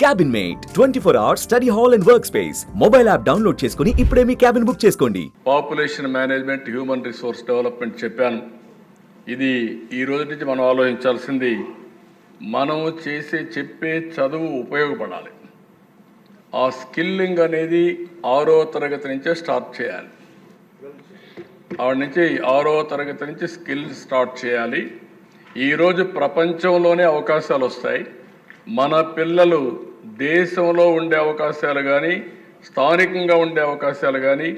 Cabin mate 24 hours study hall and work space mobile app download చేసుకుని ఇప్పుడే మీ cabin book చేసుకోండి. Population management, human resource development చెప్పాను. ఇది ఈ రోజు నుంచి మనం ఆలోచించాల్సింది, మనం చెప్పే చదువు ఉపయోగపడాలి. ఆ స్కిల్లింగ్ అనేది 6వ తరగతి నుంచే స్టార్ట్ చేయాలి. ఆవిడ నుంచి 6వ తరగతి నుంచి స్కిల్ స్టార్ట్ చేయాలి. ఈరోజు ప్రపంచంలోనే అవకాశాలు వస్తాయి. మన పిల్లలు దేశంలో ఉండే అవకాశాలు కానీ, స్థానికంగా ఉండే అవకాశాలు కానీ,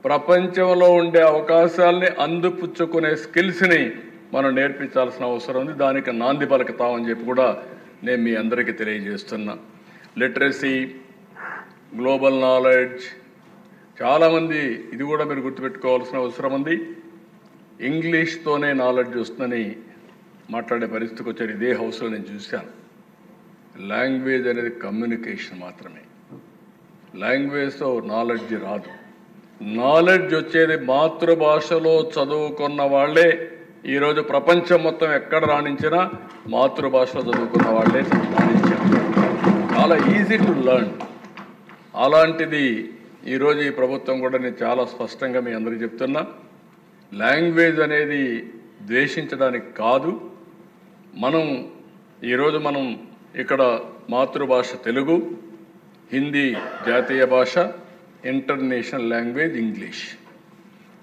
ప్రపంచంలో ఉండే అవకాశాలని అందిపుచ్చుకునే స్కిల్స్ని మనం నేర్పించాల్సిన అవసరం ఉంది. దానికి నాంది పలుకుతామని చెప్పి కూడా నేను మీ అందరికీ తెలియజేస్తున్నా. లిటరసీ, గ్లోబల్ నాలెడ్జ్, చాలామంది ఇది కూడా మీరు గుర్తుపెట్టుకోవాల్సిన అవసరం ఉంది. ఇంగ్లీష్తోనే నాలెడ్జ్ వస్తుందని మాట్లాడే పరిస్థితికి వచ్చారు. ఇదే హౌస్లో నేను చూశాను. లాంగ్వేజ్ అనేది కమ్యూనికేషన్ మాత్రమే. లాంగ్వేజ్తో నాలెడ్జ్ రాదు. నాలెడ్జ్ వచ్చేది మాతృభాషలో చదువుకున్న వాళ్ళే. ఈరోజు ప్రపంచం మొత్తం ఎక్కడ రాణించినా మాతృభాషలో చదువుకున్న వాళ్ళే రాణించారు. చాలా ఈజీ టు లెర్న్. అలాంటిది ఈరోజు ఈ ప్రభుత్వం కూడా నేను చాలా స్పష్టంగా మీ అందరికీ చెప్తున్నా. లాంగ్వేజ్ అనేది ద్వేషించడానికి కాదు. ఈరోజు మనం ఇక్కడ మాతృభాష తెలుగు, హిందీ జాతీయ భాష, ఇంటర్నేషనల్ లాంగ్వేజ్ ఇంగ్లీష్.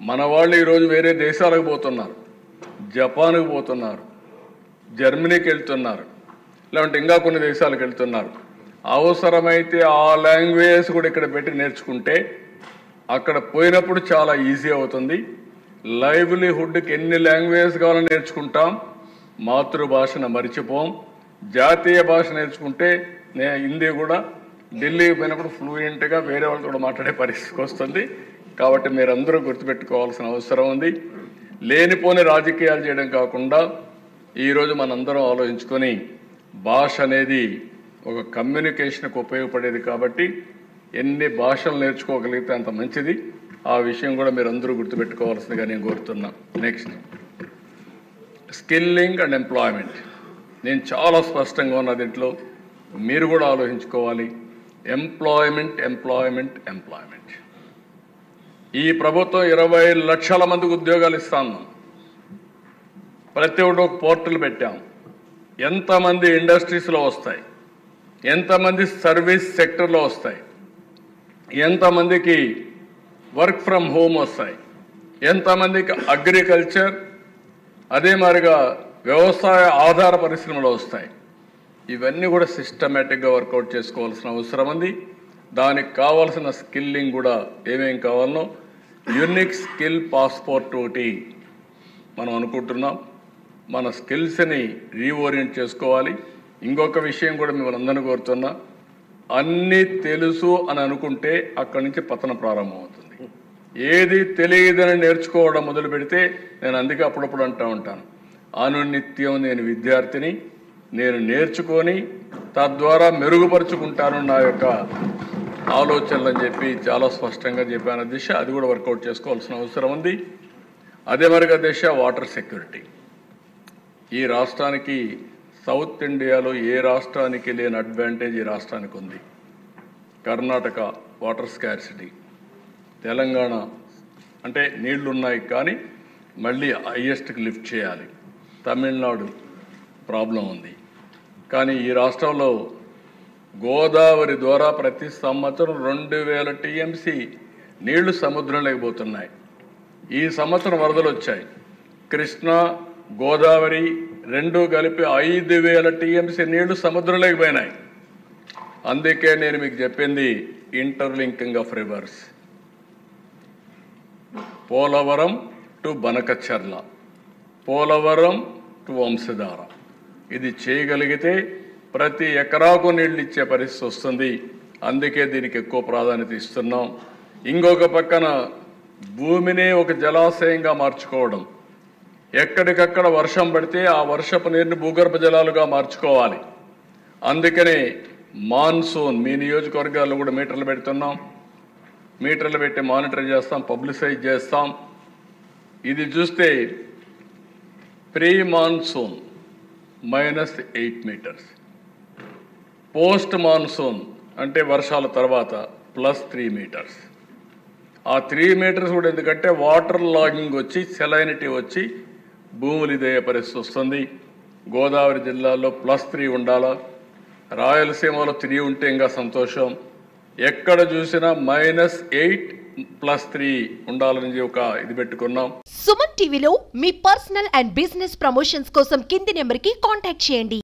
మన వాళ్ళు ఈరోజు వేరే దేశాలకు పోతున్నారు, జపాన్కి పోతున్నారు, జర్మనీకి వెళ్తున్నారు, లేదంటే ఇంకా కొన్ని దేశాలకు వెళ్తున్నారు. అవసరమైతే ఆ లాంగ్వేజ్ కూడా ఇక్కడ పెట్టి నేర్చుకుంటే అక్కడ పోయినప్పుడు చాలా ఈజీ అవుతుంది. లైవ్లీహుడ్కి ఎన్ని లాంగ్వేజ్ కావాలని నేర్చుకుంటాం, మాతృభాషను మరిచిపోం. జాతీయ భాష నేర్చుకుంటే హిందీ కూడా ఢిల్లీకి పోయినప్పుడు ఫ్లూయెంట్గా వేరే వాళ్ళతో కూడా మాట్లాడే పరిస్థితికి వస్తుంది. కాబట్టి మీరందరూ గుర్తుపెట్టుకోవాల్సిన అవసరం ఉంది. లేనిపోని రాజకీయాలు చేయడం కాకుండా ఈరోజు మనందరం ఆలోచించుకొని, భాష అనేది ఒక కమ్యూనికేషన్కి ఉపయోగపడేది కాబట్టి ఎన్ని భాషలు నేర్చుకోగలిగితే అంత మంచిది. ఆ విషయం కూడా మీరు అందరూ గుర్తుపెట్టుకోవాల్సిందిగా నేను కోరుతున్నా. Next, skilling and employment. నేను చాలా స్పష్టంగా ఉన్న దీంట్లో మీరు కూడా ఆలోచించుకోవాలి. Employment, employment, employment. ఈ ప్రభుత్వం 20 లక్షల మందికి ఉద్యోగాలు ఇస్తాను. ప్రతి ఒక్కటి ఒక పోర్టల్ పెట్టాం. ఎంతమంది ఇండస్ట్రీస్లో వస్తాయి, ఎంతమంది సర్వీస్ సెక్టర్లో వస్తాయి, ఎంతమందికి వర్క్ ఫ్రమ్ హోమ్ వస్తాయి, ఎంతమందికి అగ్రికల్చర్, అదే మాదిరిగా వ్యవసాయ ఆధార పరిశ్రమలు వస్తాయి. ఇవన్నీ కూడా సిస్టమేటిక్గా వర్కౌట్ చేసుకోవాల్సిన అవసరం ఉంది. దానికి కావాల్సిన స్కిల్లింగ్ కూడా ఏమేం కావాలనో యూనిక్ స్కిల్ పాస్పోర్ట్ ఒకటి మనం అనుకుంటున్నాం. మన స్కిల్స్ని రీఓరియంట్ చేసుకోవాలి. ఇంకొక విషయం కూడా మిమ్మల్ని అందరినీ కోరుతున్నా, అన్నీ తెలుసు అని అనుకుంటే అక్కడి నుంచి పతనం ప్రారంభమవుతుంది. ఏది తెలియదని నేర్చుకోవడం మొదలు పెడితే, నేను అందుకే అప్పుడప్పుడు అంటూ ఉంటాను, అనునిత్యం నేను విద్యార్థిని, నేను నేర్చుకొని తద్వారా మెరుగుపరుచుకుంటాను నా యొక్క ఆలోచనలు అని చెప్పి చాలా స్పష్టంగా చెప్పాను దిశ. అది కూడా వర్కౌట్ చేసుకోవాల్సిన అవసరం ఉంది. అదే మరిగా దిశ, వాటర్ సెక్యూరిటీ. ఈ రాష్ట్రానికి, సౌత్ ఇండియాలో ఏ రాష్ట్రానికి లేని అడ్వాంటేజ్ ఈ రాష్ట్రానికి ఉంది. కర్ణాటక వాటర్ స్కార్సిటీ, తెలంగాణ అంటే నీళ్లు ఉన్నాయి కానీ మళ్ళీ హైయెస్ట్కి లిఫ్ట్ చేయాలి. తమిళనాడు ప్రాబ్లం ఉంది. కానీ ఈ రాష్ట్రంలో గోదావరి ద్వారా ప్రతి సంవత్సరం 2000 టీఎంసీ నీళ్లు సముద్రంలోకి పోతున్నాయి. ఈ సంవత్సరం వరదలు వచ్చాయి. కృష్ణా, గోదావరి రెండు కలిపి 5000 టీఎంసీ నీళ్లు సముద్రంలోకి పోయినాయి. అందుకే నేను మీకు చెప్పింది interlinking of reverse. Polavaram to Banakacherla, Polavaram to Vamsadhara. ఇది చేయగలిగితే ప్రతి ఎకరాకు నీళ్ళు ఇచ్చే పరిస్థితి వస్తుంది. అందుకే దీనికి ఎక్కువ ప్రాధాన్యత ఇస్తున్నాం. ఇంకొక పక్కన భూమిని ఒక జలాశయంగా మార్చుకోవడం. ఎక్కడికక్కడ వర్షం పడితే ఆ వర్షపు నీరుని భూగర్భ జలాలుగా మార్చుకోవాలి. అందుకనే మాన్సూన్ మీ నియోజకవర్గాల్లో కూడా మీటర్లు పెడుతున్నాం. మీటర్లు పెట్టి మానిటర్ చేస్తాం, పబ్లిసైజ్ చేస్తాం. ఇది చూస్తే pre monsoon -8 meters, post monsoon అంటే వర్షాల తర్వాత +3 మీటర్స్. ఆ 3 మీటర్స్ కూడా ఎందుకంటే వాటర్ లాగింగ్ వచ్చి సెలైనిటీ వచ్చి భూములు ఇదే పరిస్థితి వస్తుంది. గోదావరి జిల్లాలో +3 ఉండాలా, రాయలసీమలో 3 ఉంటే ఇంకా సంతోషం. ఎక్కడ చూసినా -8+3 ఉండాలని ఒక ఇది పెట్టుకున్నాం. సుమన్ టీవీలో మీ పర్సనల్ అండ్ బిజినెస్ ప్రమోషన్స్ కోసం కింది నెంబర్కి కాంటాక్ట్ చేయండి.